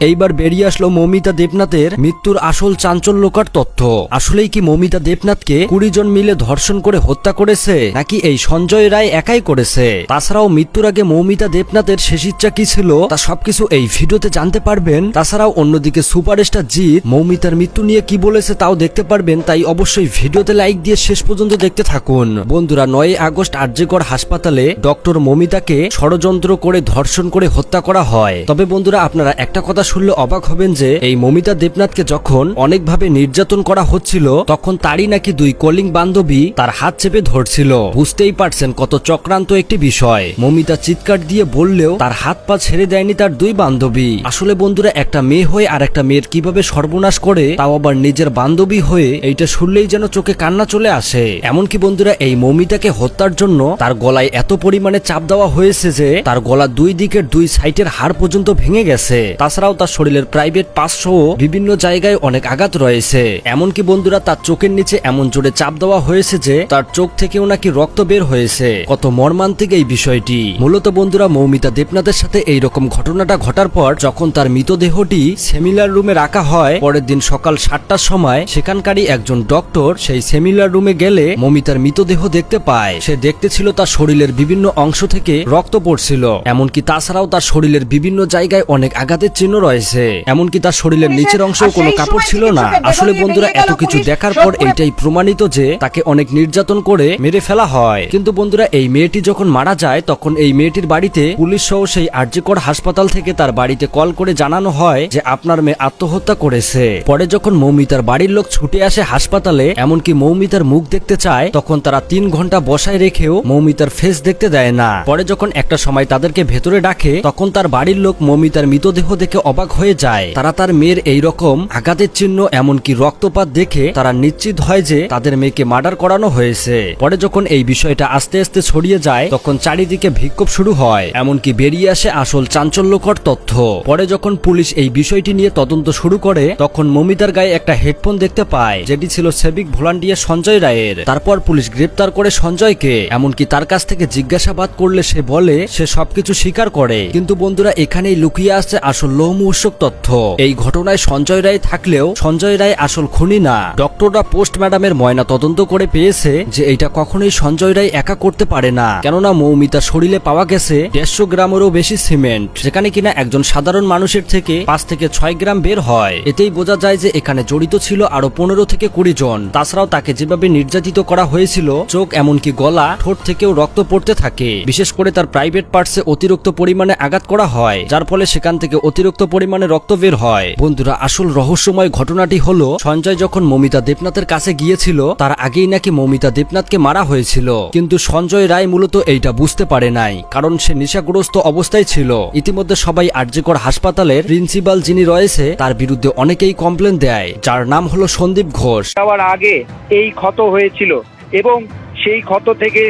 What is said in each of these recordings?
এইবার বেরিয়ে আসলো মৌমিতা দেবনাথের মৃত্যুর আসল চাঞ্চল্যকর তথ্য। আসলেই কি মৌমিতা দেবনাথকে 20 জন মিলে ধর্ষণ করে হত্যা করেছে, নাকি এই সঞ্জয় রায় একাই করেছে? তাছাড়াও মৃত্যুর আগে মৌমিতা দেবনাথের শেষ ইচ্ছা কি ছিল তা সবকিছু এই ভিডিওতে জানতে পারবেন। তাছাড়াও অন্যদিকে সুপারস্টার জিৎ মৌমিতার মৃত্যু নিয়ে কি বলেছে তাও দেখতে পারবেন। তাই অবশ্যই ভিডিওতে লাইক দিয়ে শেষ পর্যন্ত দেখতে থাকুন। বন্ধুরা, 9 আগস্ট আরজিকর হাসপাতালে ডক্টর মৌমিতাকে ষড়যন্ত্র করে ধর্ষণ করে হত্যা করা হয়। তবে বন্ধুরা, আপনারা একটা কথা শুনলে অবাক হবেন যে এই মৌমিতা দেবনাথকে যখন অনেকভাবে নির্যাতন করা হচ্ছিল তখন তারই নাকি 2 কলিং বান্ধবী তার হাত চেপে ধরছিল। বুঝতেই পারছেন কত চক্রান্ত একটি বিষয়। মৌমিতা চিৎকার দিয়ে বললেও তার হাত পা ছেড়ে দেয়নি তার 2 বান্ধবী। আসলে বন্ধুরা, একটা মেয়ে হয়ে আর একটা মেয়ের কিভাবে সর্বনাশ করে, তাও আবার নিজের বান্ধবী হয়ে, এইটা শুনলেই যেন চোখে কান্না চলে আসে। এমনকি বন্ধুরা, এই মৌমিতাকে হত্যার জন্য তার গলায় এত পরিমাণে চাপ দেওয়া হয়েছে যে তার গলা 2 দিকের 2 সাইডের হাড় পর্যন্ত ভেঙে গেছে। তাছাড়াও তার শরীরের প্রাইভেট পার্ট সহ বিভিন্ন জায়গায় অনেক আঘাত রয়েছে। এমনকি বন্ধুরা, তার চোখের নিচে এমন জোরে চাপ দেওয়া হয়েছে যে তার চোখ থেকেও নাকি রক্ত বের হয়েছে। কত মর্মান্তিক এই বিষয়টি। মূলত বন্ধুরা, মৌমিতা দেবনাথের সাথে এইরকম ঘটনাটা ঘটার পর যখন তার মৃতদেহটি সেমিনার রুমে রাখা হয়, পরের দিন সকাল 7টার সময় সেখানকারই একজন ডক্টর সেই সেমিনার রুমে গেলে মৌমিতার মৃতদেহ দেখতে পায়। সে দেখতে ছিল তার শরীরের বিভিন্ন অংশ থেকে রক্ত পড়ছিল। এমনকি তাছাড়াও তার শরীরের বিভিন্ন জায়গায় অনেক আঘাতের চিহ্ন রয়েছে। এমনকি তার শরীরের নিচের অংশেও কোনো কাপড় ছিল না। আসলে বন্ধুরা, এত কিছু দেখার পর এইটাই প্রমাণিত যে তাকে অনেক নির্যাতন করে মেরে ফেলা হয়। কিন্তু বন্ধুরা, এই মেয়েটি যখন মারা যায় তখন এই মেয়েটির বাড়িতে পুলিশ সহ সেই আরজিকর হাসপাতাল থেকে তার বাড়িতে কল করে জানানো হয় যে আপনার মেয়ে আত্মহত্যা করেছে। পরে যখন মৌমিতার বাড়ির লোক ছুটে আসে হাসপাতালে, এমনকি মৌমিতার মুখ দেখতে চায়, তখন তারা 3 ঘন্টা বসায় রেখেও মৌমিতার ফেস দেখতে দেয় না। পরে যখন একটা সময় তাদেরকে ভেতরে ডাকে তখন তার বাড়ির লোক মৌমিতার মৃতদেহ দেখে অবাক হয়ে যায়। তারা তার মেয়ের এইরকম আঘাতের চিহ্ন এমনকি রক্তপাত দেখে তারা নিশ্চিত হয় যে তাদের মেয়েকে মার্ডার করানো হয়েছে। পরে যখন এই বিষয়টা আস্তে আস্তে ছড়িয়ে যায় তখন চারিদিকে বিক্ষোভ শুরু হয়। এমনকি বেরিয়ে আসে আসল চাঞ্চল্যকর তথ্য। পরে যখন পুলিশ এই বিষয়টি নিয়ে তদন্ত শুরু করে তখন মৌমিতার গায়ে একটা হেডফোন দেখতে পায়, যেটি ছিল সিভিক ভলান্টিয়ার সঞ্জয় রায়ের। তারপর পুলিশ গ্রেপ্তার করে সঞ্জয়কে। এমনকি তার কাছ থেকে জিজ্ঞাসাবাদ করলে সে বলে সে সবকিছু স্বীকার করে। কিন্তু বন্ধুরা, এখানেই লুকিয়ে আছে আসল লোমহর্ষক তথ্য। এই ঘটনায় সঞ্জয় রায় থাকলেও সঞ্জয় রায় আসল খুনি না। ডক্টররা পোস্ট ম্যাডামের ময়না তদন্ত করে পেয়েছে যে এটা কখনোই সঞ্জয় রায় একা করতে পারে না। কেননা মৌমিতার শরীরে পাওয়া গেছে 150 গ্রামেরও বেশি সিমেন্ট, যেখানে কিনা একজন সাধারণ মানুষের থেকে 5 থেকে 6 গ্রাম বের হয়। এতেই বোঝা যায় যে এখানে জড়িত ছিল আরো 15 থেকে 20 জন। তাছাড়াও তাকে যেভাবে নির্যাতিত করা হয়েছিল, চোখ এমনকি গলা ঠোঁট থেকেও রক্ত পড়তে থাকে। বিশেষ করে তার প্রাইভেট পার্টসে অতিরিক্ত পরিমাণে আঘাত করা হয়, যার ফলে সেখান থেকে অতিরিক্ত পরিমাণে রক্ত বের হয়। বন্ধুরা, আসল রহস্যময় ঘটনাটি হলো সঞ্জয় যখন মৌমিতা দেবনাথের কাছে গিয়েছিল তার আগেই নাকি মৌমিতা দেবনাথকে মারা হয়েছিল। কিন্তু সঞ্জয় রায় মূলত এইটা বুঝতে পারে নাই, কারণ সে নেশাগ্রস্ত অবস্থায় ছিল। ইতিমধ্যে সবাই আরজিকর হাসপাতালের প্রিন্সিপাল যিনি রয়েছে তার বিরুদ্ধে অনেকেই কমপ্লেন দেয়, যার নাম হলো সন্দীপ ঘোষ। যাওয়ার আগে এই ক্ষত হয়েছিল এবং সেই ক্ষত থেকে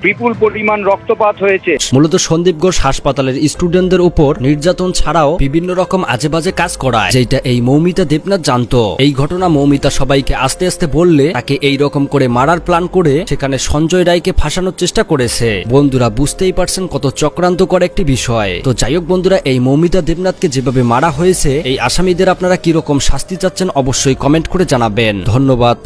বিপুল পরিমাণ রক্তপাত হয়েছে। মূলত সন্দীপ ঘোষ হাসপাতালের স্টুডেন্টদের উপর নির্যাতন ছাড়াও বিভিন্ন রকম আজে বাজে কাজ করায়, যেটা এই মৌমিতা দেবনাথ জানতো। এই ঘটনা মৌমিতা সবাইকে আস্তে আস্তে বললে তাকে এই রকম করে মারার প্ল্যান করে সেখানে সঞ্জয় রায়কে ফাঁসানোর চেষ্টা করেছে। বন্ধুরা, বুঝতেই পারছেন কত চক্রান্তকর একটি বিষয়। তো যাই হোক বন্ধুরা, এই মৌমিতা দেবনাথকে যেভাবে মারা হয়েছে এই আসামিদের আপনারা কিরকম শাস্তি চাচ্ছেন অবশ্যই কমেন্ট করে জানাবেন। ধন্যবাদ।